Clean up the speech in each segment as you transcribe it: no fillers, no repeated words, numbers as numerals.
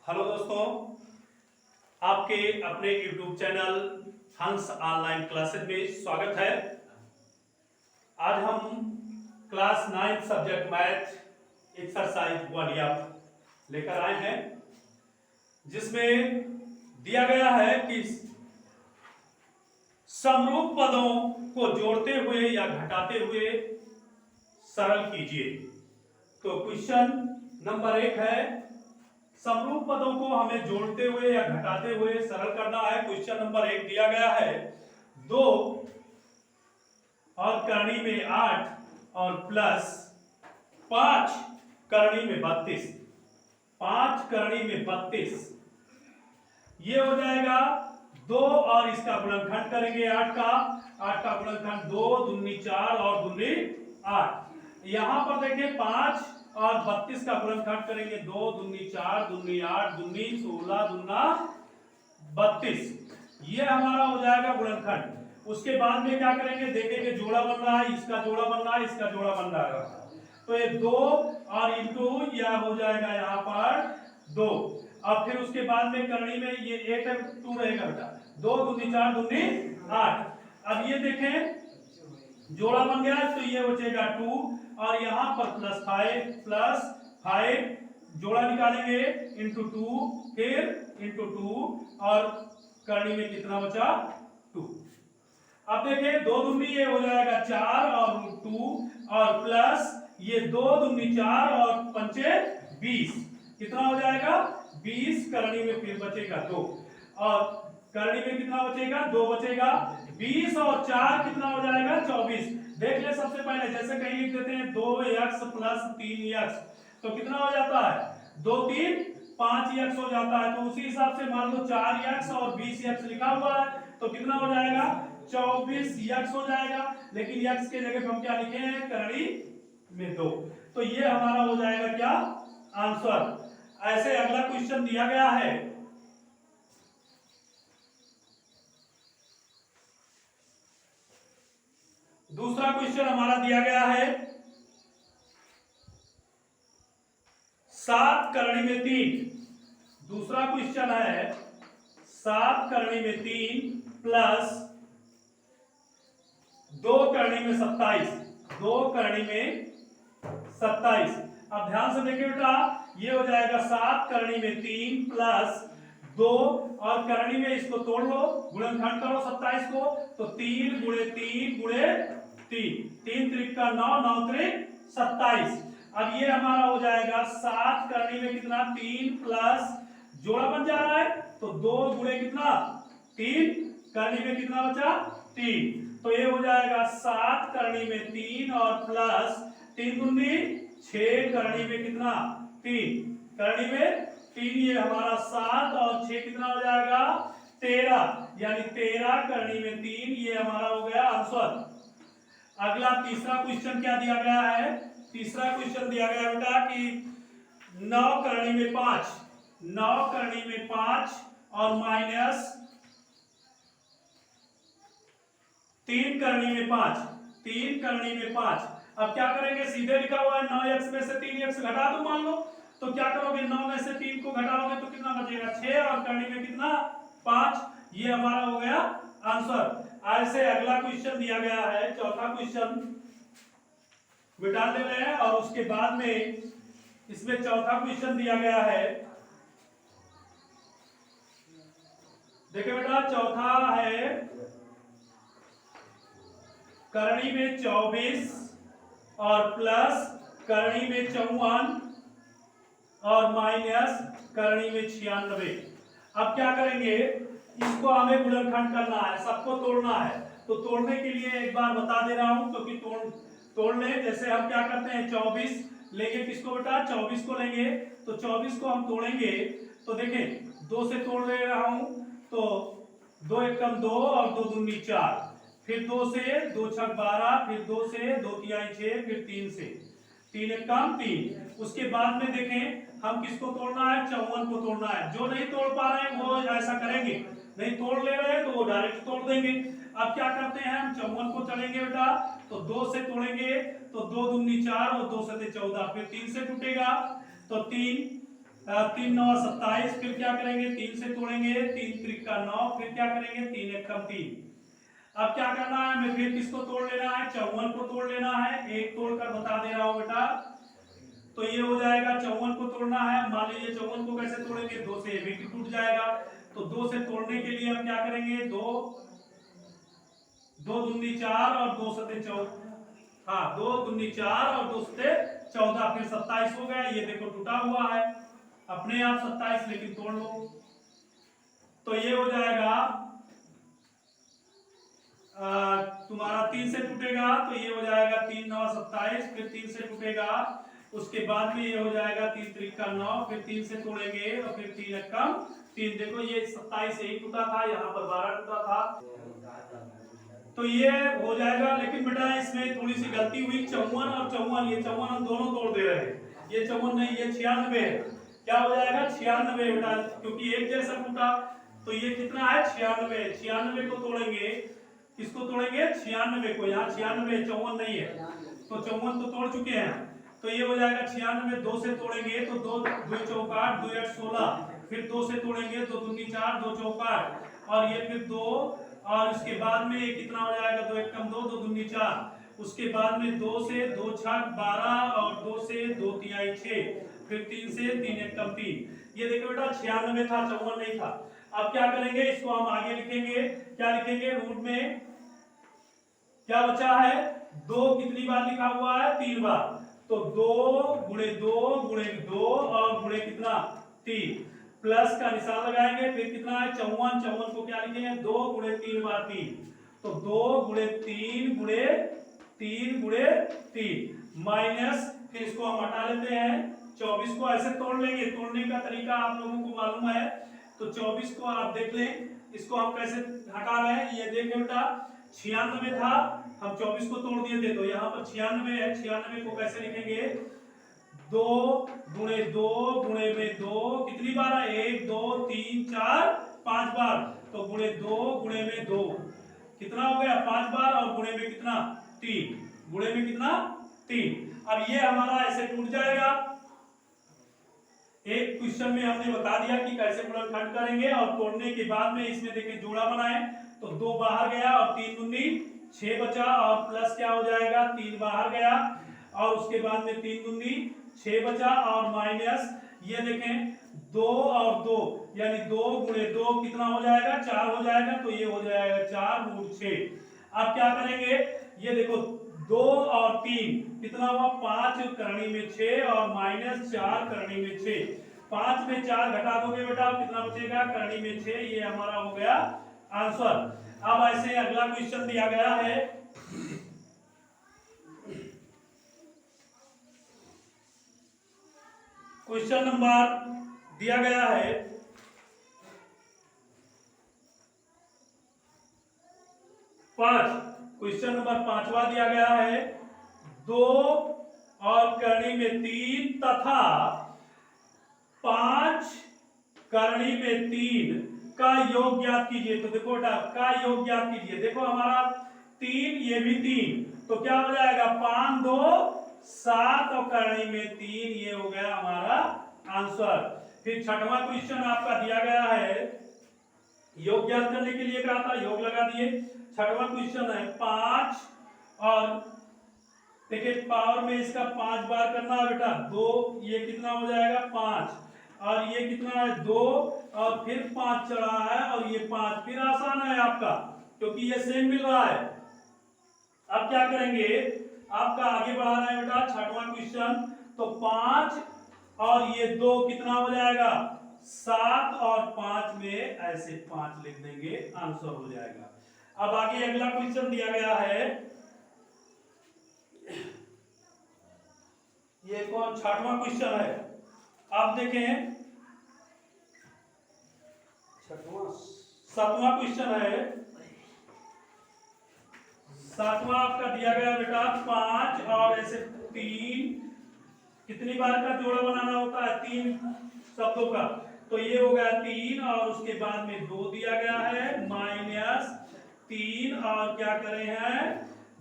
Hello दोस्तों, आपके अपने YouTube चैनल हंस ऑनलाइन क्लासेस में स्वागत है। आज हम क्लास 9 सब्जेक्ट मैथ एक्सरसाइज 1 लेकर आए हैं, जिसमें दिया गया है कि समरूप पदों को जोड़ते हुए या घटाते हुए सरल कीजिए। तो क्वेश्चन नंबर 1 है, समरूप पदों को हमें जोड़ते हुए या घटाते हुए सरल करना है। क्वेश्चन नंबर 1 दिया गया है 2 और करणी में 8 और प्लस 5 करणी में 32, 5 करणी में 32, ये हो जाएगा 2 और इसका गुणनखंड करेंगे 8 का गुणनखंड 2 दूनी 4 और दूनी 8। यहां पर देखिए 5 और 32 का गुणनखंड करेंगे 2 दूनी 4 दूनी 8 दूनी 16 दूना 32, ये हमारा हो जाएगा गुणनखंड। उसके बाद में क्या करेंगे, देखेंगे जोड़ा बन रहा है, इसका जोड़ा बन रहा है, इसका जोड़ा बन रहा है, तो ये 2 और इंटू यह हो जाएगा यहाँ पर 2। अब फिर उसके बाद में करणी में ये 8 2 रहेगा बेटा, 2 दूनी 4 दूनी 8। अब ये देखें जोड़ा बन गया, तो ये बचेगा 2 और यहाँ पर प्लस 5 जोड़ा निकालेंगे इंटू 2, फिर इंटू 2 और करणी में कितना बचा 2। अब देखिए 2 दूनी ये हो जाएगा 4 और 2 और प्लस ये 2 दूनी 4 और 5 20, कितना हो जाएगा 20। करणी में फिर बचेगा 2 और करणी में कितना बचेगा 2 बचेगा, 20 और 4 कितना हो जाएगा 24। देख ले सबसे पहले जैसे कहीं लिख देते हैं 2x प्लस 3x, तो कितना हो जाता है 2 3 5x हो जाता है। तो उसी हिसाब से मान लो 4x और 20x लिखा हुआ है, तो कितना हो जाएगा 24x हो जाएगा। लेकिन x के जगह हम क्या लिखे हैं, करणी में 2, तो ये हमारा हो जाएगा क्या आंसर। ऐसे अगला क्वेश्चन दिया गया है, दूसरा क्वेश्चन हमारा दिया गया है 7 करणी में 3। दूसरा क्वेश्चन है 7 करणी में 3 प्लस 2 करणी में 27, 2 करणी में 27। अब ध्यान से देखिए बेटा, ये हो जाएगा 7 करणी में 3 प्लस 2 और करणी में इसको तोड़ लो, गुणनखंड करो 27 को, तो 3 गुणे 3 गुणे 3, 3 त्रिक का 9, 9 त्रिक 27। अब ये हमारा हो जाएगा 7 करणी में कितना 3 प्लस जोड़ा बन जा रहा है, तो 2 गुणे कितना 3, करणी में कितना बचा 3, तो ये हो जाएगा 7 करणी में 3 और प्लस 3 दूनी 6 करणी में कितना 3, करणी में 3, ये हमारा 7 और 6 कितना हो जाएगा 13, यानी 13 करणी में 3, ये हमारा हो गया आंसर। अगला तीसरा क्वेश्चन क्या दिया गया है, तीसरा क्वेश्चन दिया गया बेटा कि 9 करणी में 5, 9 करणी में 5 और माइनस 3 करणी में 5, 3 करणी में 5। अब क्या करेंगे, सीधे लिखा हुआ है 9x में से 3x घटा दो मान लो, तो क्या करोगे 9 में से 3 को घटाओगे तो कितना बचेगा 6 और करणी में कितना 5, ये हमारा हो गया आंसर। ऐसे अगला क्वेश्चन दिया गया है, चौथा क्वेश्चन मिटा ले रहे हैं और उसके बाद में इसमें चौथा क्वेश्चन दिया गया है, देखिए बेटा चौथा है करणी में 24 और प्लस करणी में 54 और माइनस करणी में 96। अब क्या करेंगे, इसको हमें गुणनखंड करना है, सबको तोड़ना है। तो तोड़ने के लिए एक बार बता दे रहा हूं, क्योंकि तोड़ने जैसे हम क्या करते हैं 24 लेंगे, किसको बेटा 24 को लेंगे, तो 24 को हम तोड़ेंगे, तो देखें 2 से तोड़ ले रहा हूं, तो 2 एकम 2 और 2 दूनी 4, फिर 2 से 2 छक 12, फिर 2 से 2 तिहाई 6, फिर 3 से 3 एकम 3। उसके बाद में देखें हम किसको तोड़ना है, 54 को तोड़ना है। जो नहीं तोड़ पा रहे हैं वो ऐसा करेंगे, नहीं तोड़ ले रहे हैं तो वो डायरेक्ट तोड़ देंगे। अब क्या करते हैं, हम 54 को चलेंगे बेटा, तो 2 से तोड़ेंगे, तो 2 दूनी 4 और 2 से 14, फिर 3 से टूटेगा, तो 3 3 9 27, फिर क्या करेंगे 3 से तोड़ेंगे, 3 त्रिक का 9, फिर क्या करेंगे 3 1 कम 3। अब क्या करना है हमें, फिर किसको तोड़ लेना है, 54 को तोड़ लेना है। एक तोड़कर बता दे रहा हूं बेटा, तो ये हो जाएगा 54 को तोड़ना है। मान लीजिए 54 को कैसे तोड़ेंगे, 2 से भी टूट जाएगा। तो 2 से तोड़ने के लिए हम क्या करेंगे, 2 2 दूनी 4 और 2 सते 14, हाँ 2 दूनी 4 और 2 सते 14, फिर 27 हो गया। ये देखो टूटा हुआ है अपने आप 27, लेकिन तोड़ लो। तो ये हो जाएगा तुम्हारा 3 से टूटेगा, तो ये हो जाएगा 3 9 27, फिर 3 से टूटेगा, उसके बाद में ये हो जाएगा 3 त्रिक का 9, फिर 3 से तोड़ेंगे और फिर 3 1 कम 3। देखो ये 27 से ही टूटा था, यहाँ पर 12 टूटा था, तो ये हो जाएगा। लेकिन बेटा इसमें थोड़ी सी गलती हुई, 54 और 54, ये 54 हम दोनों तोड़ दे रहे हैं, ये 54 नहीं, ये 96 है। क्या हो जाएगा 96 बेटा, क्योंकि एक जैसा टूटा। तो ये कितना है 96, 96 को तोड़ेंगे, किसको तोड़ेंगे 96 को, यहाँ 96, 54 नहीं है, तो 54 तो तोड़ चुके हैं। तो ये हो जाएगा 96, 2 से तोड़ेंगे तो 2 2 चौकाट, 2 8 16, फिर 2 से तोड़ेंगे 2 दूनी 4, 2 चौकाट, और ये फिर 2, और इसके बाद में ये कितना हो जाएगा 2 1 कम 2, 2 दूनी 4, उसके बाद में 2 से 2 6 12, और 2 से 2 तिहाई 6, फिर 3 से 3 1 कम 3। ये देखो बेटा 96 था, 54 नहीं था। अब क्या करेंगे, इसको हम आगे लिखेंगे, क्या लिखेंगे, रूट में क्या बचा है, 2 कितनी बार लिखा हुआ है, 3 बार, तो 2 गुणे 2 गुणे 2 और गुणे कितना 3, प्लस का निशान लगाएंगे, फिर कितना है 54, 54 को क्या लिखेंगे 2 गुणे 3 बार 3, तो 2 गुणे 3 गुणे 3 गुणे 3 माइनस, फिर इसको हम हटा लेते हैं, 24 को ऐसे तोड़ लेंगे, तोड़ने का तरीका आप लोगों को मालूम है, तो 24 को आप देख लें, इसको हम कैसे हटा रहे हैं, ये देखें बेटा 96 था, हम 24 को तोड़ दिए थे, तो यहाँ पर 96 है, 96 को कैसे लिखेंगे, 2 गुणे 2 गुणे में 2, कितनी बार है 1 2 3 4 5 बार, तो गुणे 2 गुणे में 2 कितना हो गया 5 बार, और गुणे में कितना 3, गुणे में कितना 3। अब ये हमारा ऐसे टूट जाएगा। एक क्वेश्चन में हमने बता दिया कि कैसे गुणनखंड करेंगे, और तोड़ने के बाद में इसमें देखिए जोड़ा बनाए, तो 2 बाहर गया और 3 दूनी 6 बचा, और प्लस क्या हो जाएगा 3 बाहर गया, और उसके बाद में 3 दूनी 6 बचा, और माइनस ये देखें 2 और 2 यानी 2 गुणे 2 कितना हो जाएगा 4 हो जाएगा, तो ये हो जाएगा 4 रूट 6। अब क्या करेंगे, ये देखो 2 और 3 कितना हुआ 5 करनी में 6, और माइनस 4 करनी में 6, 5 में 4 घटा दोगे बेटा कितना बचेगा करनी में 6, ये हमारा हो गया आंसर। अब ऐसे अगला क्वेश्चन दिया गया है, क्वेश्चन नंबर दिया गया है 5, क्वेश्चन नंबर 5वां दिया गया है, 2 और करनी में 3 तथा 5 करनी में 3 का योग ज्ञात कीजिए। तो देखो बेटा का योग ज्ञात कीजिए, देखो हमारा 3 ये भी 3, तो क्या हो जाएगा 5 2 7 और करनी में 3, ये हो गया हमारा आंसर। फिर 6वां क्वेश्चन आपका दिया गया है, योग ज्ञात करने के लिए कहा था, योग लगा दिए। 6वां क्वेश्चन है 5, और देखिए पावर में इसका 5 बार करना है बेटा, 2 ये कितना हो जाएगा 5, और ये कितना है 2, और फिर 5 चढ़ा है, और ये 5, फिर आसान है आपका क्योंकि ये सेम मिल रहा है। अब क्या करेंगे, आपका आगे बढ़ा रहे हैं बेटा 6वां क्वेश्चन, तो 5 और ये 2 कितना हो जाएगा 7, और 5 में ऐसे 5 लिख देंगे, आंसर हो जाएगा। अब आगे अगला क्वेश्चन दिया गया है, ये कौन 6वां क्वेश्चन है, आप देखें 7वां क्वेश्चन है, 7वां आपका दिया गया बेटा 5 और ऐसे 3, कितनी बार का जोड़ा बनाना होता है 3 शब्दों का, तो ये हो गया 3, और उसके बाद में 2 दिया गया है माइनस 3, और क्या करें हैं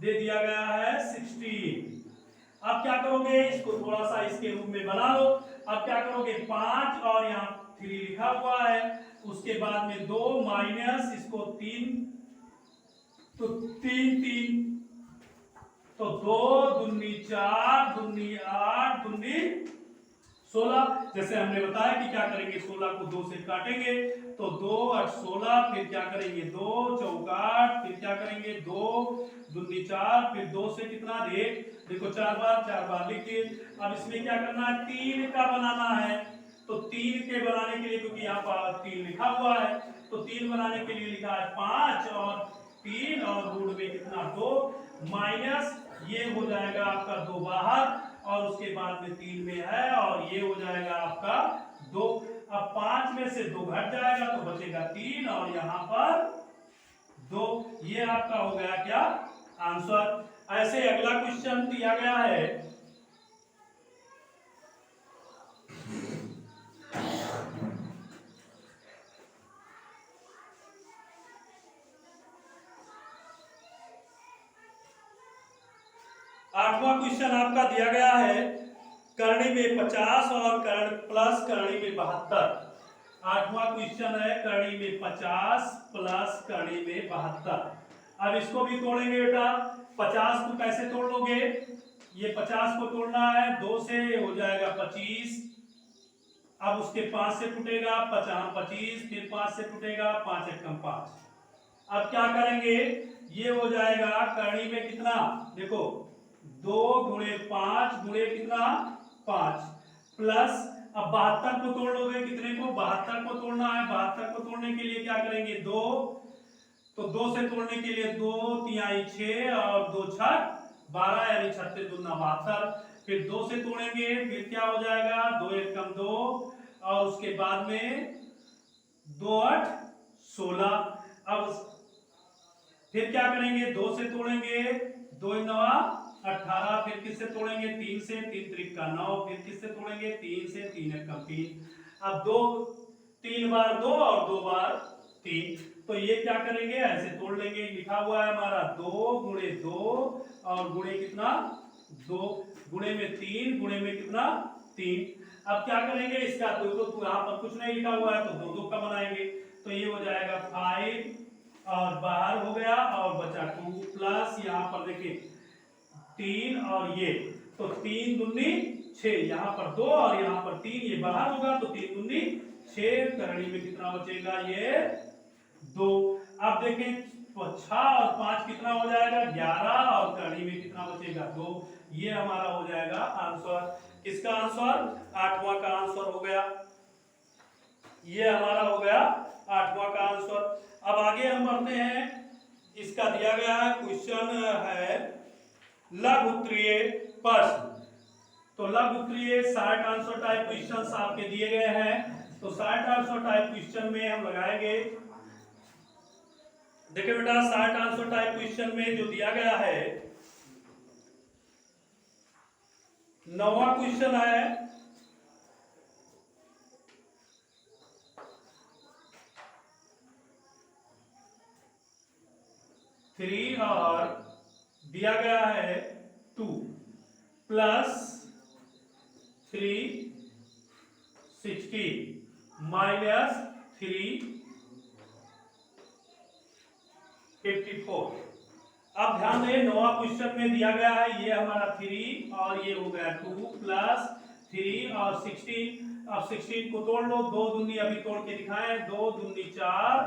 दे दिया गया है 16। अब क्या करोगे, इसको थोड़ा सा इसके रूप में बना लो। अब क्या करोगे, 5 और यहाँ 3 लिखा हुआ है, उसके बाद में 2 माइनस इसको 3, तो 3 3, तो 2 दूनी 4 दूनी 8 दूनी 16। जैसे हमने बताया कि क्या करेंगे, 16 को 2 से काटेंगे तो 2 8 16, फिर क्या करेंगे 2 चौका 8, फिर क्या करेंगे 2 दूनी 4, फिर 2 से कितना देखो 4 बार लिखिए। अब इसमें क्या करना है, 3 का बनाना है, तो 3 के बनाने के लिए, क्योंकि यहाँ पर 3 लिखा हुआ है, तो 3 बनाने के लिए लिखा है 5 और 3 और रूट में कितना 2 माइनस ये हो जाएगा आपका 2 बाहर और उसके बाद में 3 में है और ये हो जाएगा आपका 2। अब 5 में से 2 घट जाएगा तो बचेगा 3 और यहाँ पर 2। ये आपका हो गया क्या, आंसर। ऐसे अगला क्वेश्चन दिया गया है, आठवां क्वेश्चन आपका दिया गया है करणी में 50 और कर्ण प्लस करणी में 72। आठवां क्वेश्चन है करणी में 50 प्लस करणी में 72। अब इसको भी तोड़ेंगे बेटा। 50 को कैसे तोड़ लोगे, ये 50 को तोड़ना है 2 से, हो जाएगा 25। अब उसके 5 से टूटेगा 25, फिर 5 से टूटेगा 5 एकम 5। अब क्या करेंगे, ये हो जाएगा करणी में कितना, देखो 2 गुणे 5 गुणे कितना 5 प्लस, अब 72 को तोड़ लोगे, कितने को 72 को तोड़ना है। 72 को तोड़ने के लिए क्या करेंगे 2, तो 2 से तोड़ने के लिए 2 तिहाई 6 और 2 छक 12 यानी 36 दूना 72। फिर 2 से तोड़ेंगे, फिर क्या हो जाएगा 2 एकम 2 और उसके बाद में 2 8 16। अब फिर क्या करेंगे 2 से तोड़ेंगे, 2 9 18, फिर किससे तोड़ेंगे 3 से, 3 त्रिक 9, फिर किससे तोड़ेंगे 3 से, 3 एकम 3। अब 2 3 बार 2 और 2 बार 3, तो ये क्या करेंगे ऐसे तोड़ लेंगे। लिखा हुआ है हमारा 2 गुणे 2 और गुणे कितना 2, गुणे में 3 गुणे में कितना 3। अब क्या करेंगे इसका 2 तो यहाँ पर कुछ नहीं लिखा हुआ है तो 2 2 का बनाएंगे, तो ये हो जाएगा 5 और बाहर हो गया और बचा 2 प्लस यहाँ पर देखिए 3 और ये, तो 3 दूनी 6, यहाँ पर 2 और यहाँ पर 3, ये बाहर होगा तो 3 दूनी 6, करणी में कितना बचेगा ये 2। अब देखें 6 और 5 कितना हो जाएगा 11 और करणी में कितना बचेगा 2। ये हमारा हो जाएगा आंसर। किसका आंसर, आठवां का आंसर हो गया। ये हमारा हो गया आठवां का आंसर। अब आगे हम बढ़ते हैं, इसका दिया गया क्वेश्चन है लघु उत्तरीय प्रश्न। तो लघु उत्तरीय शॉर्ट आंसर टाइप क्वेश्चंस आपके दिए गए हैं, तो शॉर्ट आंसर टाइप क्वेश्चन में हम लगाएंगे। देखिए बेटा शॉर्ट आंसर टाइप क्वेश्चन में जो दिया गया है 9वां क्वेश्चन है, थ्री और दिया गया है 2 प्लस 3 16 माइनस 3 54। अब ध्यान दें 9वां क्वेश्चन में दिया गया है ये हमारा 3 और ये हो गया 2 प्लस 3 और 16। अब 16 को तोड़ लो, 2 दूनी अभी तोड़ के दिखाएं, 2 दूनी 4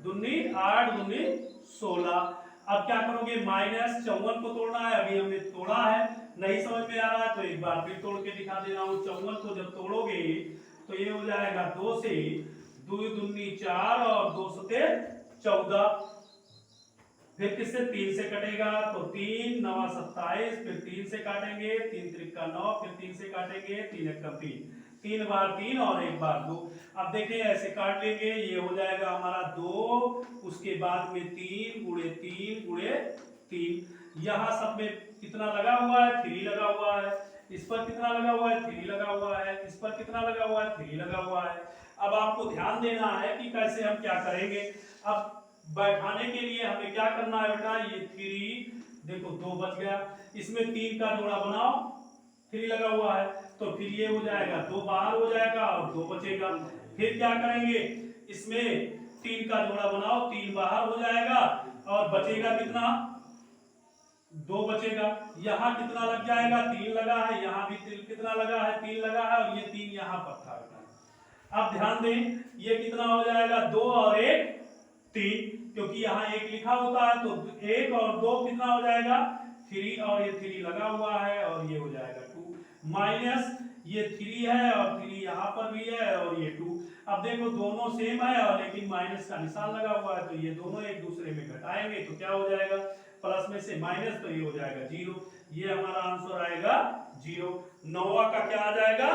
दूनी 8 दूनी 16। अब क्या करोगे माइनस 54 को तोड़ना है, अभी हमने तोड़ा है, नहीं समझ में आ रहा है तो एक बार फिर तोड़ के दिखा दे रहा हूं। 54 को जब तोड़ोगे तो ये हो जाएगा 2 से 2 दूनी 4 और 2 सते 14, फिर किससे 3 से कटेगा तो 3 9 27, फिर 3 से काटेंगे 3 त्रिक 9, फिर 3 से काटेंगे 3 एकम 3, 3 बार 3 और 1 बार 2। अब देखिए ऐसे काट लेंगे, ये हो जाएगा हमारा 2, उसके बाद में 3 गुणे 3 गुणे 3। यहाँ सब में कितना लगा हुआ है 3 लगा हुआ है, इस पर कितना लगा हुआ है 3 लगा हुआ है, इस पर कितना लगा हुआ है 3 लगा हुआ है। अब आपको ध्यान देना है कि कैसे हम क्या करेंगे। अब बैठाने के लिए हमें क्या करना है बेटा, ये 3 देखो 2 बच गया, इसमें 3 का जोड़ा बनाओ, 3 लगा हुआ है, तो फिर ये हो जाएगा 2 बाहर हो जाएगा और 2 बचेगा। फिर क्या करेंगे, इसमें 3 का जोड़ा बनाओ, 3 बाहर हो जाएगा और बचेगा कितना, 2 बचेगा। यहाँ कितना लग जाएगा, 3 लगा है, यहाँ भी कितना लगा है, 3 लगा है, और ये 3 यहाँ पर था। अब ध्यान दें, ये कितना हो जाएगा, 2 और 1 3, क्योंकि यहाँ 1 लिखा होता है, तो 1 और 2 कितना हो जाएगा 3, और ये 3 लगा हुआ है, और ये हो जाएगा 2 माइनस ये 3 है और 3 यहाँ पर भी है और ये 2। अब देखो दोनों सेम है और लेकिन माइनस का निशान लगा हुआ है, तो ये दोनों एक दूसरे में घटाएंगे तो क्या हो जाएगा, प्लस में से माइनस, तो ये हो जाएगा 0। ये हमारा आंसर आएगा 0। 9वां का क्या आ जाएगा,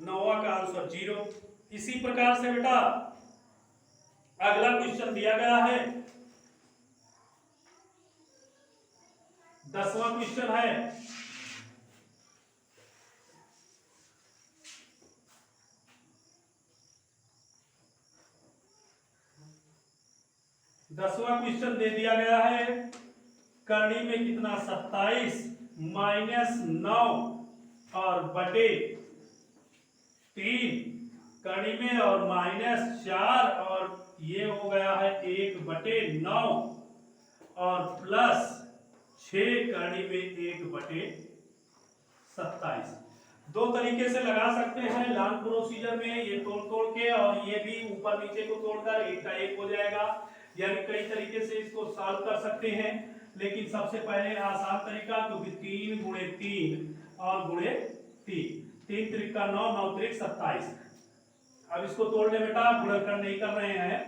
9वां का आंसर 0। इसी प्रकार से बेटा अगला क्वेश्चन दिया गया है, 10वां क्वेश्चन है। 10वां क्वेश्चन दे दिया गया है, करनी में कितना 27 माइनस 9 और बटे 3 करनी में, और माइनस 4 और ये हो गया है 1 बटे 9 और प्लस 6 करनी में 1 बटे 27। दो तरीके से लगा सकते हैं लॉन्ग प्रोसीजर में, ये तोड़ तोड़ के, और ये भी ऊपर नीचे को तोड़कर एक का एक हो जाएगा, यानी कई तरीके से इसको सॉल्व कर सकते हैं। लेकिन सबसे पहले आसान तरीका, क्योंकि 3 गुणे 3 और गुणे 3, 3 त्रिका 9, 9 त्रिक 27। अब इसको तोड़ ले बेटा, गुणनखंड नहीं कर रहे हैं,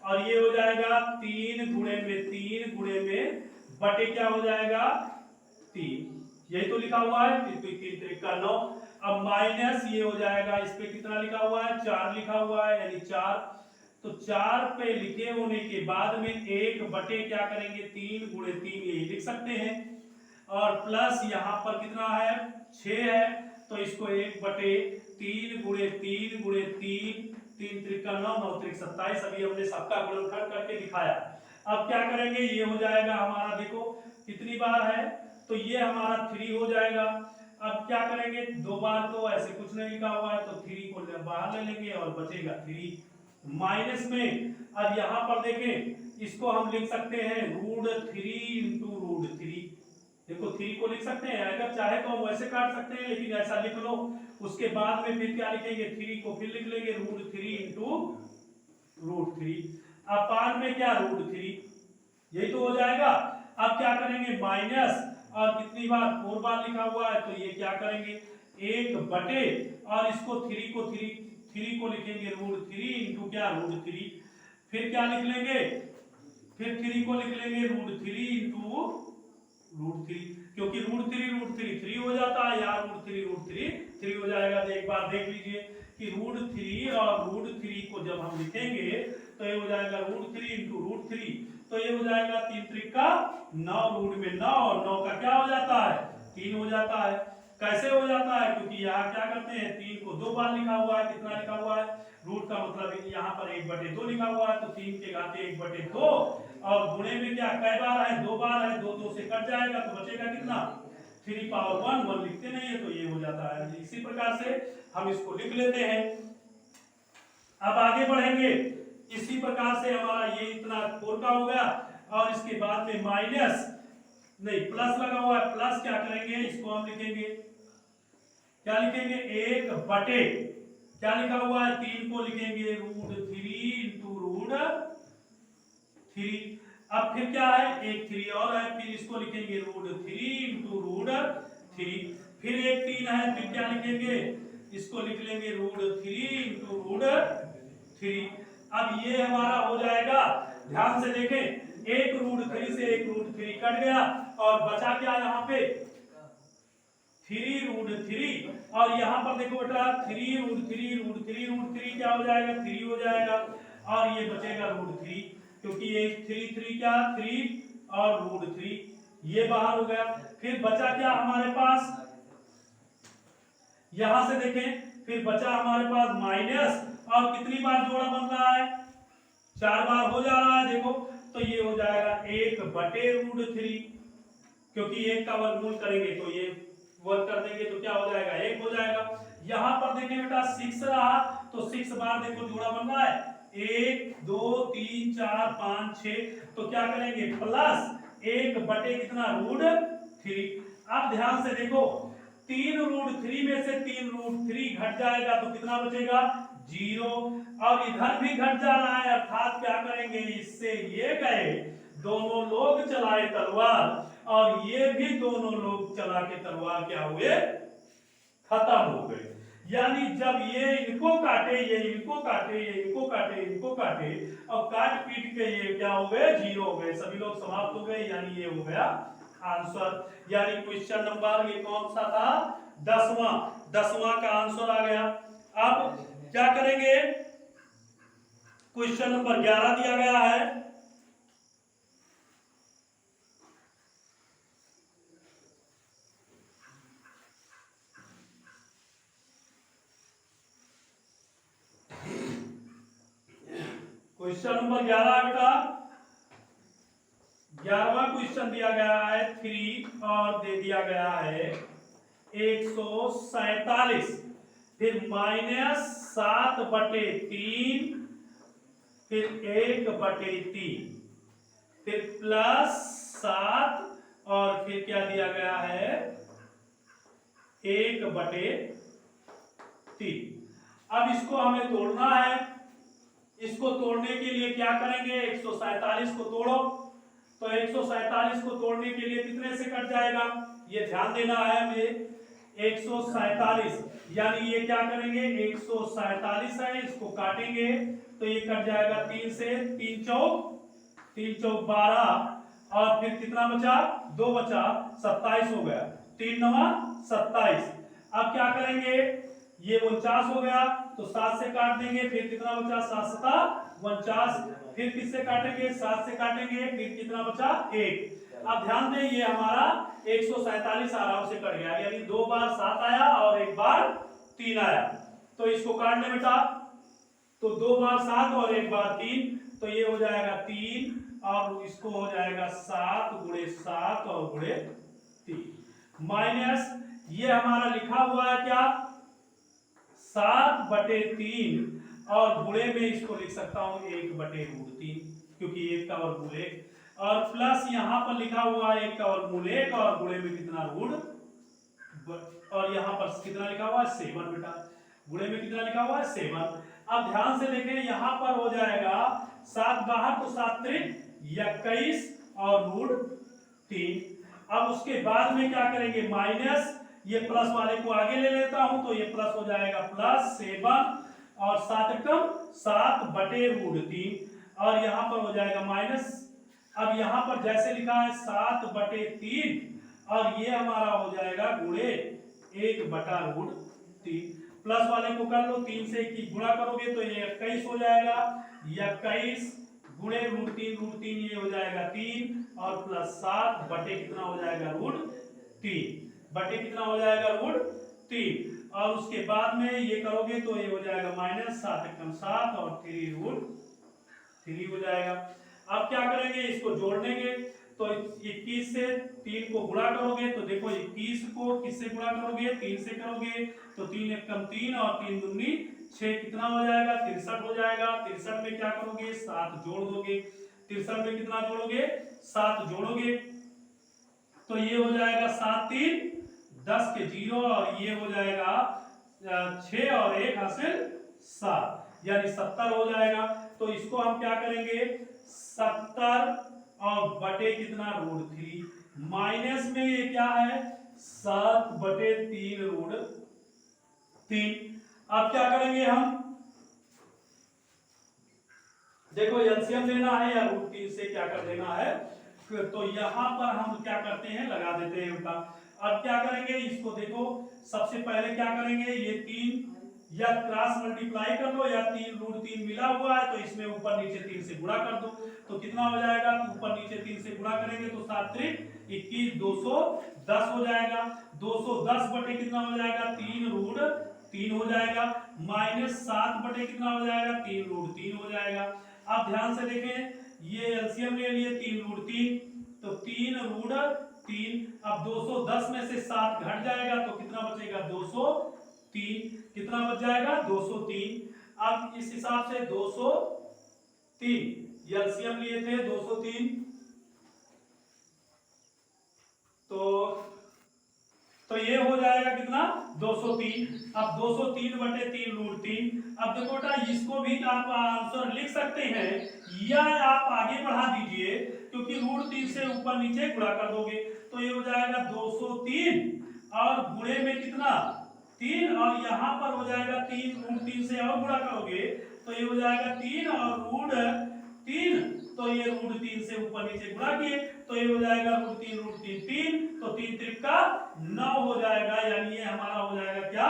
और ये हो जाएगा 3 गुणे में 3 गुणे में बटे क्या हो जाएगा 3, यही तो लिखा हुआ है, 3 त्रिका 9। अब माइनस ये हो जाएगा, इस पे कितना लिखा हुआ है 4 लिखा हुआ है, यानी 4, तो 4 पे लिखे होने के बाद में 1 बटे क्या करेंगे 3 गुणे 3, यही लिख सकते हैं, और प्लस यहाँ पर कितना है 6 है, तो इसको 1 बटे 3 गुणे 3 गुणे 3, 3 त्रिका 9, 9 त्रिक 27। अभी हमने सबका गुणनखंड करके दिखाया। अब क्या करेंगे, ये हो जाएगा हमारा, देखो कितनी बार है, तो ये हमारा 3 हो जाएगा। अब क्या करेंगे, 2 बार तो ऐसे कुछ नहीं लिखा हुआ है, तो 3 को बाहर ले लेंगे और बचेगा 3 माइनस में। अब यहाँ पर देखें, इसको हम लिख सकते हैं √3 इंटू √3। देखो 3 को लिख सकते हैं, अगर चाहे तो हम वैसे काट सकते हैं, लेकिन ऐसा लिख लो। उसके बाद में फिर क्या लिखेंगे, 3 को फिर लिख लेंगे √3 इंटू √3, अपान में क्या √3, यही तो हो जाएगा। अब क्या करेंगे माइनस, और कितनी बार 4 बार लिखा हुआ है, तो ये क्या करेंगे 1 बटे, और इसको 3 को लिखेंगे √3 इंटू क्या √3, फिर क्या लिख लेंगे, फिर 3 को लिख लेंगे √3 इंटू √3, क्योंकि √3 3 हो जाता है, यार √3 3 हो जाएगा। तो एक बार देख लीजिए कि √3 और √3 को जब हम लिखेंगे तो ये हो जाएगा √3 इंटू √3, तो ये हो जाएगा 3 त्रिका 9, रूट में 9 और 9 का क्या हो जाता है 3 हो जाता है। कैसे हो जाता है, क्योंकि यहाँ क्या करते हैं 3 को 2 बार लिखा हुआ है, कितना लिखा हुआ है, रूट का मतलब यहाँ पर 1/2 लिखा हुआ है, तो 3 के घाते 1/2, और गुणे में क्या कई बार है 2 बार है, 2 2 से कट जाएगा तो बचेगा कितना 3 पावर 1, 1 लिखते नहीं है, तो ये हो जाता है। इसी प्रकार से हम इसको लिख लेते हैं। अब आगे बढ़ेंगे, इसी प्रकार से हमारा ये इतना 4 का हो गया, और इसके बाद में माइनस नहीं प्लस लगा हुआ है, प्लस क्या करेंगे इसको हम लिखेंगे, क्या लिखेंगे 1 बटे क्या लिखा हुआ है 3 को लिखेंगे √3 इंटू √3। अब फिर क्या है एक 3 और है, फिर इसको लिखेंगे √3 इंटू √3, फिर एक 3 है, फिर क्या लिखेंगे इसको लिख लेंगे √3 इंटू √3। अब ये हमारा हो जाएगा, ध्यान से देखें, एक √3 से एक √3 कट गया, और बचा क्या यहाँ पे 3 √3, और यहाँ पर देखो बेटा 3 √3 क्या हो जाएगा 3 हो जाएगा, और ये बचेगा √3, क्योंकि ये 3 क्या 3 और √3 ये बाहर हो गया। फिर बचा क्या हमारे पास, यहां से देखें, फिर बचा हमारे पास माइनस, और कितनी बार जोड़ा बन रहा है 4 बार हो जा रहा है, देखो तो ये हो जाएगा 1 बटे √3, क्योंकि 1 का वर्गमूल करेंगे तो ये वर्ग कर देंगे तो क्या हो जाएगा 1 हो जाएगा। यहाँ पर देखिए बेटा 6 रहा तो 6 बार देखो जोड़ा बन रहा है 1 2 3 4 5 6 तो क्या करेंगे प्लस 1 बटे कितना रूट 3। अब ध्यान से देखो 3 रूट 3 में से 3 रूट 3 घट जाएगा तो कितना बचेगा 0 और इधर भी घट जा रहा है अर्थात क्या करेंगे इससे ये गए दोनों लोग चलाए तलवार और ये भी दोनों लोग चला के तलवार क्या हुए खत्म हो गए। यानी जब ये इनको काटे ये इनको काटे ये इनको काटे इनको काटे और काट पीट के ये क्या हो गए 0 हो गए सभी लोग समाप्त हो गए यानी ये हो गया आंसर। यानी क्वेश्चन नंबर ये कौन सा था 10वां का आंसर आ गया। अब क्या करेंगे क्वेश्चन नंबर 11 दिया गया है। क्वेश्चन नंबर 11 बेटा 11वां क्वेश्चन दिया गया है 3 और दे दिया गया है 147 फिर -7/3 फिर 1/3 फिर +7 और फिर क्या दिया गया है 1/3। अब इसको हमें तोड़ना है। इसको तोड़ने के लिए क्या करेंगे 147 को तोड़ो तो 147 को तोड़ने के लिए कितने से कट जाएगा ये ध्यान देना है हमें 147 यानी ये क्या करेंगे 147 है इसको काटेंगे तो ये कट जाएगा 3 से 3 चौक 12 और फिर कितना बचा 2 बचा 27 हो गया 3 9 27। अब क्या करेंगे ये 49 हो गया तो 7 से काट देंगे फिर कितना बचा 7 7 49 फिर किससे काटेंगे 7 से काटेंगे फिर कितना बचा 1। अब ध्यान दें ये हमारा 147 आराम से कट गया यानी 2 बार 7 आया और 1 बार 3 आया तो इसको काट ले बेटा तो 2 बार 7 और 1 बार 3 तो ये हो जाएगा 3 और इसको हो जाएगा 7 गुणे 7 और गुणे 3 माइनस ये हमारा लिखा हुआ है क्या 7/3 और गुणे में इसको लिख सकता हूं 1/√3 क्योंकि 1 का वर्गमूल 1 और प्लस यहां पर लिखा हुआ है 1 का वर्गमूल 1 और गुणे में कितना रूट और यहां पर कितना लिखा हुआ है 7 बेटा गुणे में कितना लिखा हुआ है 7। अब ध्यान से देखें यहां पर हो जाएगा 7 बाहर तो 7 त्रिक 21 और √3। अब उसके बाद में क्या करेंगे माइनस ये प्लस वाले को आगे ले लेता हूं तो ये प्लस हो जाएगा +7 और 7/√3 और यहां पर हो जाएगा माइनस। अब यहां पर जैसे लिखा है 7/3 और ये हमारा हो जाएगा गुणे 1/√3 प्लस वाले को कर लो 3 से 21 गुणा करोगे तो ये 21 हो जाएगा 21 गुणे √3 ये हो जाएगा 3 और +7 बटे कितना हो जाएगा √3 बटे कितना हो जाएगा √3 और उसके बाद में ये करोगे तो ये हो जाएगा -7 × 7 और 3√3 हो जाएगा। अब क्या करेंगे इसको जोड़ देंगे तो 21 से 3 को गुणा करोगे तो देखो 21 को किससे गुणा करोगे 3 से करोगे तो 3 × 1 = 3 और 3 दूनी 6 कितना हो जाएगा 63 हो जाएगा। 63 में क्या करोगे 7 जोड़ दोगे 63 में कितना जोड़ोगे 7 जोड़ोगे तो ये हो जाएगा 7 3 10 के 0 और ये हो जाएगा 6 और 1 हासिल 7 यानी 70 हो जाएगा। तो इसको हम क्या करेंगे 70 और बटे कितना √3 माइनस में ये क्या है 7/3 √3। अब क्या करेंगे हम देखो एलसीएम लेना है या √3 से क्या कर देना है तो यहां पर हम क्या करते हैं लगा देते हैं उनका। अब क्या करेंगे इसको देखो सबसे पहले क्या करेंगे ये 3 या क्रॉस मल्टीप्लाई कर लो या 3√3 मिला हुआ है तो इसमें ऊपर नीचे 3 से गुणा कर दो तो कितना हो जाएगा ऊपर नीचे 3 से गुणा करेंगे तो 7 त्रिक 21 210 हो जाएगा 210 बटे कितना हो जाएगा 3√3 हो जाएगा -7 बटे कितना हो जाएगा 3√3 हो जाएगा। अब ध्यान से देखें ये एलसीएम ले लिए 3√3 तो 3√3 3। अब 210 में से 7 घट जाएगा तो कितना बचेगा 203। कितना बच जाएगा 203। अब इस हिसाब से 203 एलसीएम लिए थे 203 तो ये हो जाएगा कितना 203। अब 203 बटे 3 रूट 3। अब देखो बेटा इसको भी आप आंसर लिख सकते हैं या आप आगे बढ़ा दीजिए क्योंकि रूट 3 से ऊपर नीचे गुणा कर दोगे तो ये हो जाएगा 203 और गुणे में कितना 3 और यहाँ पर हो जाएगा 3 रूट 3 से और गुणा करोगे तो ये हो जाएगा 3 और रूट 3 तो ये रूट 3 से ऊपर नीचे गुणा किए तो ये हो जाएगा रूट 3 3 तो 3 त्रिक का 9 हो जाएगा यानी ये हमारा हो जाएगा क्या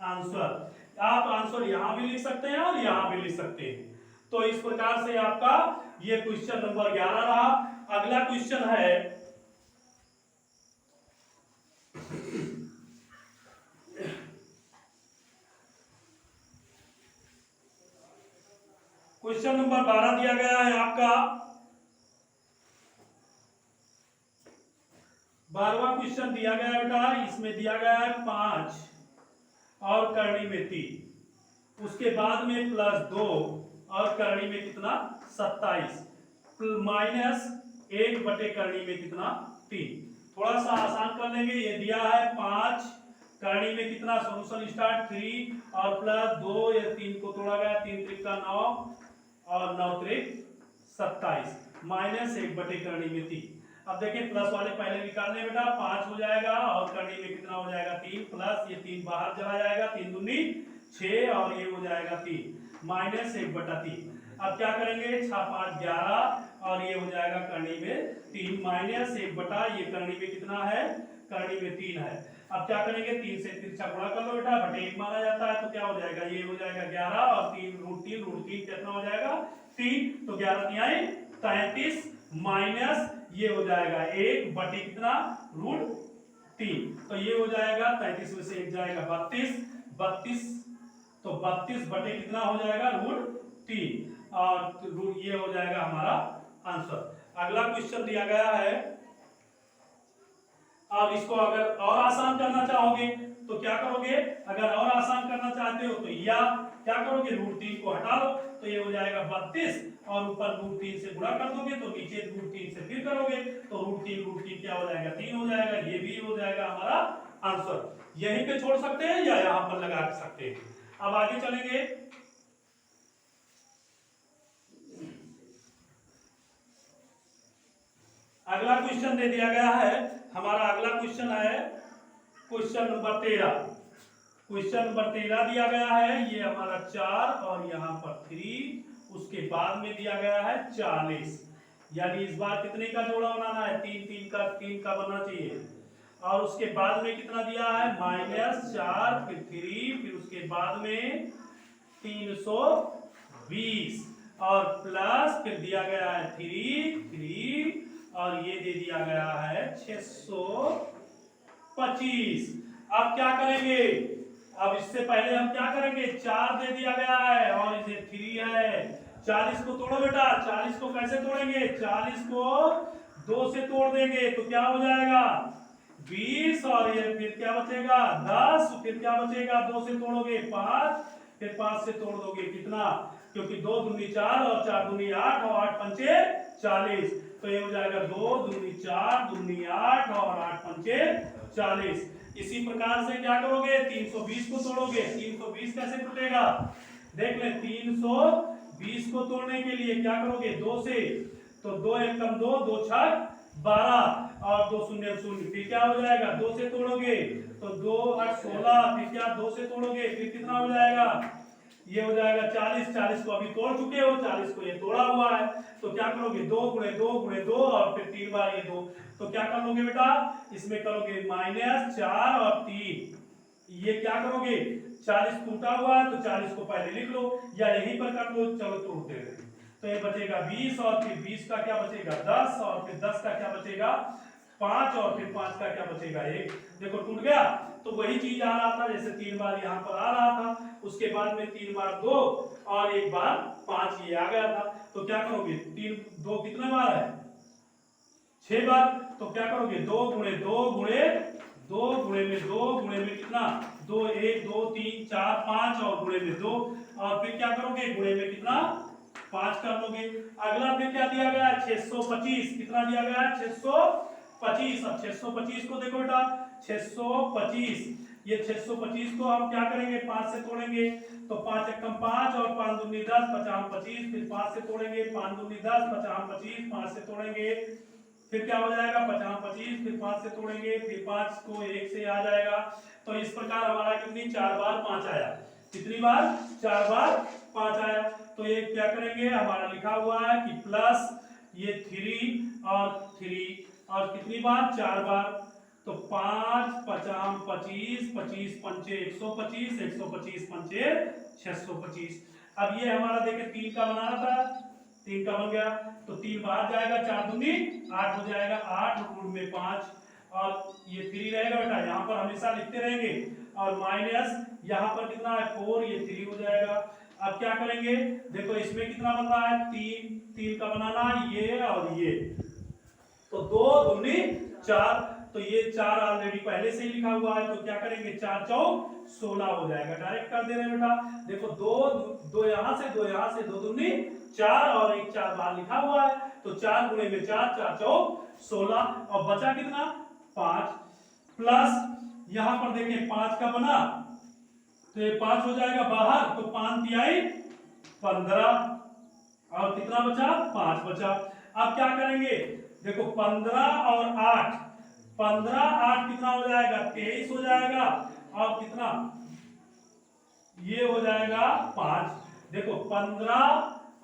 आंसर। आप आंसर यहां भी लिख सकते हैं और यहां भी लिख सकते हैं। तो इस प्रकार से आपका ये क्वेश्चन नंबर 11 रहा। अगला क्वेश्चन है क्वेश्चन नंबर 12 दिया गया है आपका 12वां क्वेश्चन दिया गया है बेटा। इसमें दिया गया है 5 और करनी में 3 उसके बाद में +2 और करनी में कितना 27 माइनस 1 बटे करनी में कितना 3। थोड़ा सा आसान कर लेंगे। ये दिया है 5 करनी में कितना सॉल्यूशन स्टार्ट 3 और +2 ये 3 को तोड़ा गया 3 त्रिक का 9 और 9 त्रिक 27 माइनस 1 बटे करनी में 3। अब देखिए प्लस वाले पहले निकालने बेटा 5 हो जाएगा और करनी में कितना हो जाएगा 3 प्लस ये 3 बाहर चला जाएगा 3 दूनी 6 और ये हो जाएगा 3 माइनस 1 बटा 3। अब क्या करेंगे 6 5 11 और ये हो जाएगा करनी में 3 माइनस 1 बटा ये करनी में कितना है करनी में 3 है। अब क्या करेंगे 3 से तिरछा गुणा कर लो बेटा बटे 1 माना जाता है तो क्या हो जाएगा ये हो जाएगा 11 और 3 रूट 3 कितना हो जाएगा 3 तो 11 तिहाई 33 माइनस ये हो जाएगा 1 बटे कितना रूट 3 तो ये हो जाएगा 33 में से 1 जाएगा 32 तो 32 बटे कितना हो जाएगा रूट 3 और ये हो जाएगा हमारा आंसर। अगला क्वेश्चन दिया गया है। अब इसको अगर और आसान करना चाहोगे तो क्या करोगे अगर और आसान करना चाहते हो तो या क्या करोगे रूट 3 को हटा लो तो ये हो जाएगा 32 और ऊपर रूट 3 से गुणा कर दोगे तो नीचे रूट 3 से फिर करोगे तो रूट 3 क्या हो जाएगा 3 हो जाएगा। ये भी हो जाएगा हमारा आंसर। यहीं पे छोड़ सकते हैं या यहां पर लगा सकते हैं। अब आगे चलेंगे। अगला क्वेश्चन दे दिया गया है। हमारा अगला क्वेश्चन है क्वेश्चन नंबर 13। क्वेश्चन नंबर 13 दिया गया है ये हमारा 4 और यहाँ पर 3 उसके बाद में दिया गया है 40 यानी इस बार कितने का जोड़ा बनाना है 3 का बनना चाहिए और उसके बाद में कितना दिया है -4 फिर 3 फिर उसके बाद में 320 और प्लस फिर दिया गया है 3 और ये दे दिया गया है 625। अब क्या करेंगे अब इससे पहले हम क्या करेंगे 4 दे दिया गया है और इसे 3 है 40 को तोड़ो बेटा 40 को कैसे तोड़ेंगे 40 को 2 से तोड़ देंगे तो क्या हो जाएगा 20 और ये फिर क्या बचेगा 10 फिर क्या बचेगा 2 से तोड़ोगे 5 फिर 5 से तोड़ दोगे कितना क्योंकि 2 दूनी 4 और 4 दूनी 8 और 8 पंचे 40 तो ये हो जाएगा 2 दूनी 4 दूनी 8 और 8 पंचे 40। इसी प्रकार से क्या करोगे 320 को तोड़ोगे 320 कैसे टूटेगा देख ले 320 को तोड़ने के लिए क्या करोगे 2 से तो 2 1 कम 2 2 6 12 और 2 0 0 फिर क्या हो जाएगा 2 से तोड़ोगे तो 2 8 16 फिर क्या 2 से तोड़ोगे फिर कितना हो जाएगा ये हो जाएगा 40 को अभी तोड़ चुके हो 40 को ये तोड़ा हुआ है तो क्या करोगे 2 गुणे 2 और फिर 3 बार ये 2 तो क्या कर लोगे बेटा इसमें करोगे -4 और 3 ये क्या करोगे 40 टूटा हुआ है तो 40 को पहले लिख लो या यहीं पर कर लो चलो तोड़ते रहे तो ये बचेगा 20 और फिर 20 का क्या बचेगा 10 और फिर 10 का क्या बचेगा 5 और फिर 5 का क्या बचेगा 1 देखो टूट गया तो वही चीज आ रहा था जैसे 3 बार यहाँ पर आ रहा था उसके बाद में 3 बार 2 और 1 बार 5 ये आ गया था तो क्या करोगे 3 2 कितने बार है 6 बार, तो क्या करोगे 2 गुणे 2 गुणे 2 गुणे में 2 गुणे में कितना 2 1 2 3 4 5 और गुणे में 2 और फिर क्या करोगे गुणे में कितना 5 कर लोगे। अगला फिर क्या दिया गया है 625, कितना दिया गया है 625। अब 625 को देखो बेटा 625, ये 625 को हम क्या करेंगे 5 से तोड़ेंगे, तो 5 एकम 5 और 5 दूनी 10 50 25, फिर 5 से तोड़ेंगे 5 दूनी 10 50 25, 5 से तोड़ेंगे फिर क्या हो जाएगा 50 25, फिर 5 से तोड़ेंगे फिर 5 को 1 से आ जाएगा। तो इस प्रकार हमारा कितनी 4 बार 5 आया, कितनी बार 4 बार 5 आया। तो ये क्या करेंगे हमारा लिखा हुआ है कि प्लस ये 3 और 3 और कितनी बार 4 बार, तो 5 50 25 25 पंचे 125 125 पंचे 625। अब ये हमारा देखिए 3 का बनाना था, 3 का बन गया तो 3 बाहर जाएगा 4 दूनी 8 हो जाएगा, 8 रूट में 5 और ये 3 रहेगा बेटा, यहाँ पर हमेशा लिखते रहेंगे और माइनस यहाँ पर कितना है 4, ये 3 हो जाएगा। अब क्या करेंगे देखो इसमें कितना बन रहा है 3, 3 का बनाना ये और ये, तो 2 दूनी 4, तो ये 4 ऑलरेडी पहले से ही लिखा हुआ है, तो क्या करेंगे 4 चौक 16 हो जाएगा, डायरेक्ट कर दे रहे हैं बेटा। देखो 2 यहाँ से 2 यहाँ से 2 दूनी 4 और एक 4 बार लिखा हुआ है, तो 4 गुणे में 4 4 चौक 16 और बचा कितना 5 प्लस यहाँ पर देखिए 5 का बना तो ये 5 हो जाएगा बाहर, तो 5 तिहाई 15 और कितना बचा 5 बचा। अब क्या करेंगे देखो 15 और 8, 15 8 कितना हो जाएगा 23 हो जाएगा और कितना ये हो जाएगा 5। देखो 15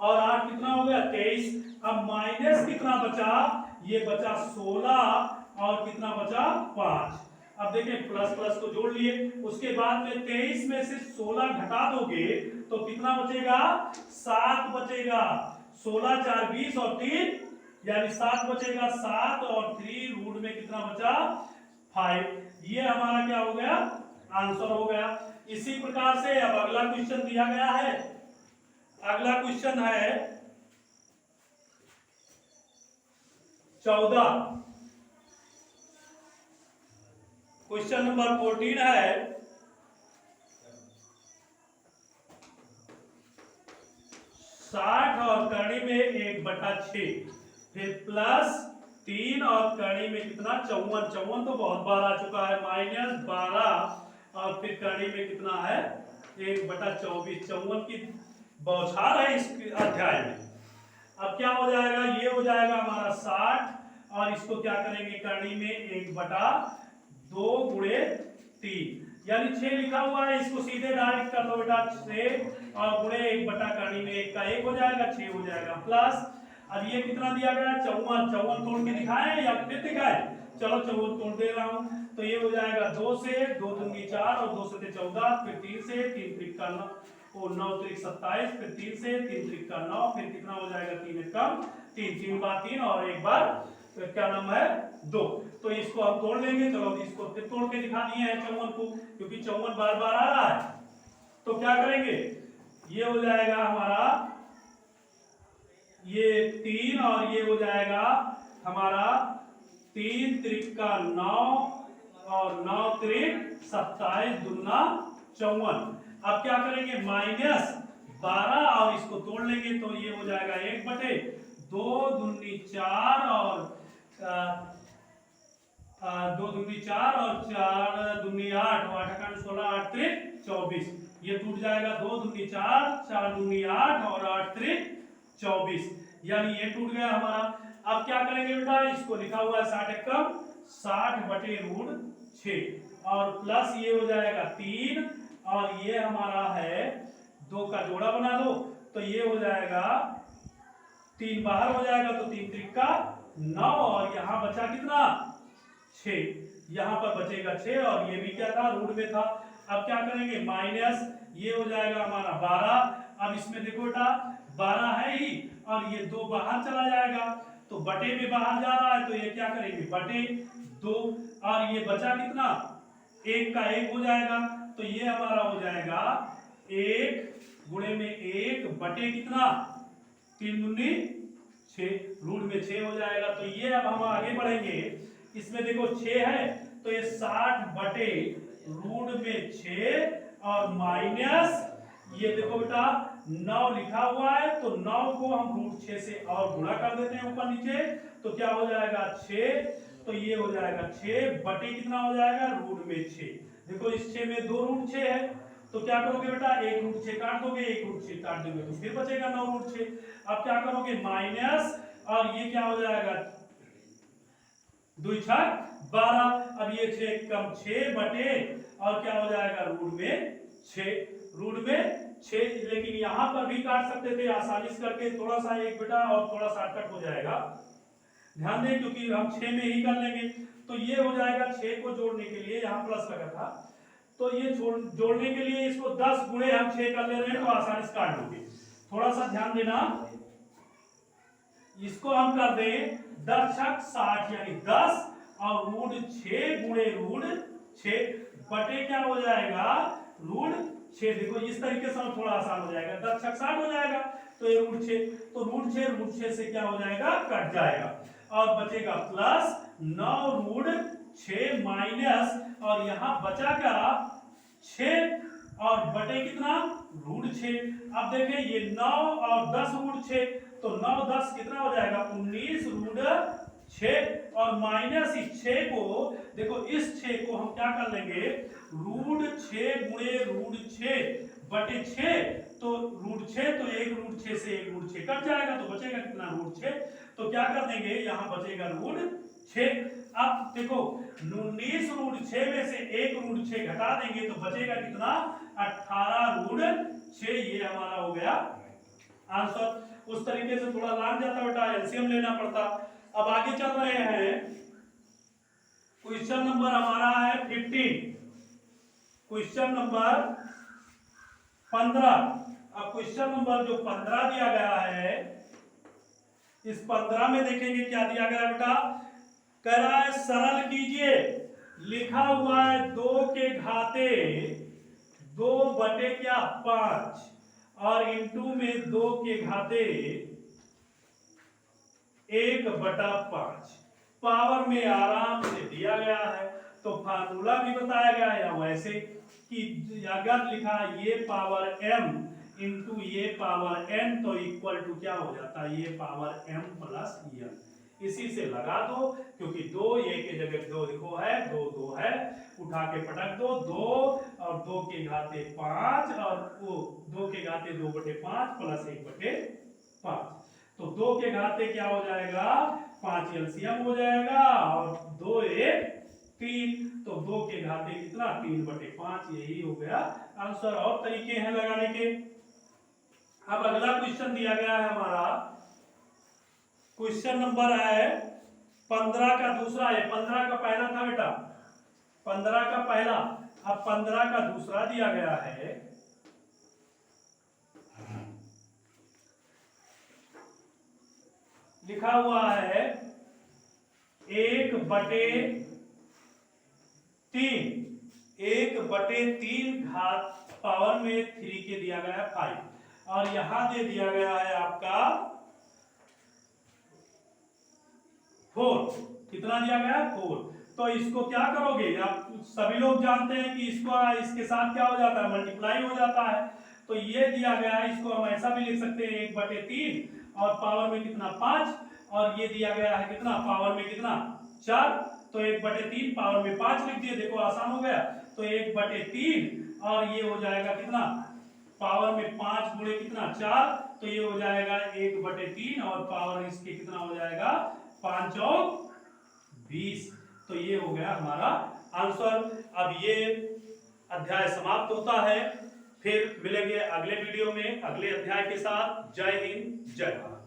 और 8 कितना हो गया 23। अब माइनस कितना बचा, ये बचा 16 और कितना बचा 5। अब देखिए प्लस प्लस को जोड़ लिए, उसके बाद में 23 में से 16 घटा दोगे तो कितना बचेगा 7 बचेगा, 16 4 20 और 3 यानी 7 बचेगा, 7 और 3 रूट में कितना बचा 5। ये हमारा क्या हो गया आंसर हो गया। इसी प्रकार से अब अगला क्वेश्चन दिया गया है, अगला क्वेश्चन है 14, क्वेश्चन नंबर 14 है 60 और करणी में 1/6 फिर प्लस 3 और करणी में कितना 54, 54 तो बहुत बार आ चुका है, माइनस 12 और फिर करणी में कितना है 1/24, 54 की बौछार है इस अध्याय में। अब क्या हो जाएगा ये हो जाएगा हमारा 60 और इसको क्या करेंगे करणी में 1/2 गुणे 3 यानी 6 लिखा हुआ है, इसको सीधे डायरेक्ट कर दो बेटा 6 और गुणे 1 करणी में 1 का 1 हो जाएगा 6 हो जाएगा प्लस अब ये कितना दिया गया 54, 54 तोड़ के दिखाएं या फिर दिखाएं, चलो 54 तोड़ दे रहा हूं, तो ये हो जाएगा 2 से 2 दूनी 4 और 2 से 14, फिर 3 से 3 त्रिक का 9 और 9 त्रिक 27, फिर 3 से 3 त्रिक का 9, फिर कितना हो जाएगा 3 एकम 3, 3 बार 3 और एक बार तो क्या नाम है 2, तो इसको हम तोड़ लेंगे। चलो इसको फिर तोड़ के दिखा दिए हैं 54 को, क्योंकि 54 बार बार आ रहा है, तो क्या करेंगे ये हो जाएगा हमारा ये 3 और ये हो जाएगा हमारा 3 त्रिक का 9 और 9 त्रिक 27 दूना 54। अब क्या करेंगे माइनस 12 और इसको तोड़ लेंगे तो ये हो जाएगा 1/2 दूनी 4 और 2 दूनी 4 और 4 दूनी 8 और 8 का 16 8 त्रिक 24, ये टूट जाएगा 2 दूनी 4 4 दूनी 8 और 8 त्रिक 24 यानी ये टूट गया हमारा। अब क्या करेंगे बेटा इसको लिखा हुआ है 60 एकम 60/√6 और प्लस ये हो जाएगा 3 और ये हमारा है 2 का जोड़ा बना दो तो ये हो जाएगा 3 बाहर हो जाएगा तो 3 त्रिक का 9 और यहाँ बचा कितना 6, यहाँ पर बचेगा 6 और ये भी क्या था रूट में था। अब क्या करेंगे माइनस ये हो जाएगा हमारा 12, अब इसमें देखो बेटा 12 है ही और ये 2 बाहर चला जाएगा तो बटे में बाहर जा रहा है तो ये क्या करेंगे बटे 2 और ये बचा कितना 1 का 1 हो जाएगा तो ये हमारा हो जाएगा 1 गुणे में 1 बटे कितना 3 दूनी 6 रूट में 6 हो जाएगा। तो ये अब हम आगे बढ़ेंगे, इसमें देखो 6 है तो ये 60 बटे रूट में 6 और माइनस ये देखो बेटा 9 लिखा हुआ है, तो 9 को हम रूट 6 से और गुणा कर देते हैं ऊपर नीचे, तो क्या हो जाएगा 6, तो ये हो जाएगा 6 बटे कितना हो जाएगा रूट में 6। देखो इस 6 में 2 रूट 6 है, तो क्या करोगे बेटा 1 रूट 6 काट दोगे, 1 रूट 6 काट दोगे तो फिर बचेगा 9 रूट 6। अब क्या करोगे माइनस, और ये क्या हो जाएगा 2 छक 12, अब ये 6 कम 6 बटे और क्या हो जाएगा रूट में 6, रूट में 6। लेकिन यहां पर भी काट सकते थे आसानी से करके, थोड़ा सा एक बेटा और थोड़ा शॉर्टकट हो जाएगा, ध्यान दें क्योंकि हम 6 में ही कर लेंगे। तो ये हो जाएगा 6 को जोड़ने के लिए यहाँ प्लस लगा था, तो ये जोड़ने के लिए इसको 10 गुणे हम 6 कर ले रहे हैं, तो आसानी से काट लोगे। थोड़ा सा ध्यान देना, इसको हम कर दें 10 छक 60 यानी 10 और रूट 6 गुणे रूट 6 बटे क्या हो जाएगा रूट 6। देखो इस तरीके से थोड़ा आसान हो जाएगा, 10 छक 60 हो जाएगा, तो ये रूट 6, तो रूट 6 से क्या हो जाएगा कट जाएगा और बचेगा प्लस 9 रूट 6 माइनस और यहां बचा क्या 6 और बटे कितना रूट 6। अब देखें ये 9 और 10 रूट 6, तो 9 10 कितना हो जाएगा 19 रूट 6 और माइनस इस 6 को, देखो इस 6 को हम क्या कर लेंगे रूट 6 गुणे रूट 6 बटे 6, तो रूट 6 तो 1 रूट 6 से 1 रूट 6 कट जाएगा, तो बचेगा कितना रूट 6। तो क्या कर देंगे यहां बचेगा रूट 6। अब देखो 19 रूट 6 में से 1 रूट 6 घटा देंगे तो बचेगा कितना 18 रूट 6, ये हमारा हो गया आंसर। उस तरीके से थोड़ा लाग जाता बेटा, एलसीएम लेना पड़ता। अब आगे चल रहे हैं, क्वेश्चन नंबर हमारा है 15, क्वेश्चन नंबर 15। अब क्वेश्चन नंबर जो 15 दिया गया है, इस 15 में देखेंगे क्या दिया गया बेटा, कह रहा है सरल कीजिए, लिखा हुआ है 2 के घाते 2 बटे क्या 5 और इंटू में 2 के घाते 1 बटा 5, पावर में आराम से दिया गया है। तो फार्मूला भी बताया गया है, या वैसे कि अगर लिखा ये पावर m इंटू ये पावर n तो इक्वल टू क्या हो जाता है ये पावर m प्लस n, इसी से लगा दो क्योंकि 2 ये के जगह 2 लिखो है, 2 2 है, उठा के पटक दो, 2 और 2 के घाते 5 और वो 2 के घाते 2 बटे 5 प्लस 1 बटे 5, तो 2 के घाते क्या हो जाएगा 5 एलसीएम हो जाएगा और 2 1 3, तो 2 के घाते कितना 3 बटे 5, यही हो गया आंसर। और तरीके हैं लगाने के। अब अगला क्वेश्चन दिया गया है हमारा, क्वेश्चन नंबर है 15 का दूसरा है, 15 का पहला था बेटा 15 का पहला, अब 15 का दूसरा दिया गया है। लिखा हुआ है 1 बटे 3 घात पावर में 3 के दिया गया है 5 और यहां दे दिया गया है आपका 4, कितना दिया गया है 4। तो इसको क्या करोगे, आप सभी लोग जानते हैं कि इसको इसके साथ क्या हो जाता है मल्टीप्लाई हो जाता है, तो ये दिया गया है, इसको हम ऐसा भी लिख सकते हैं 1 बटे 3 और पावर में कितना 5, और ये दिया गया है कितना पावर में कितना 4, तो 1 बटे 3 पावर में 5 लिख दिए, देखो आसान हो गया। तो 1 बटे 3 और ये हो जाएगा कितना पावर में 5 गुणे कितना 4, तो ये हो जाएगा 1 बटे 3 और पावर इसके कितना हो जाएगा 5 और 20, तो ये हो गया हमारा आंसर। अब ये अध्याय समाप्त होता है, फिर मिलेंगे अगले वीडियो में अगले अध्याय के साथ। जय हिंद जय भारत।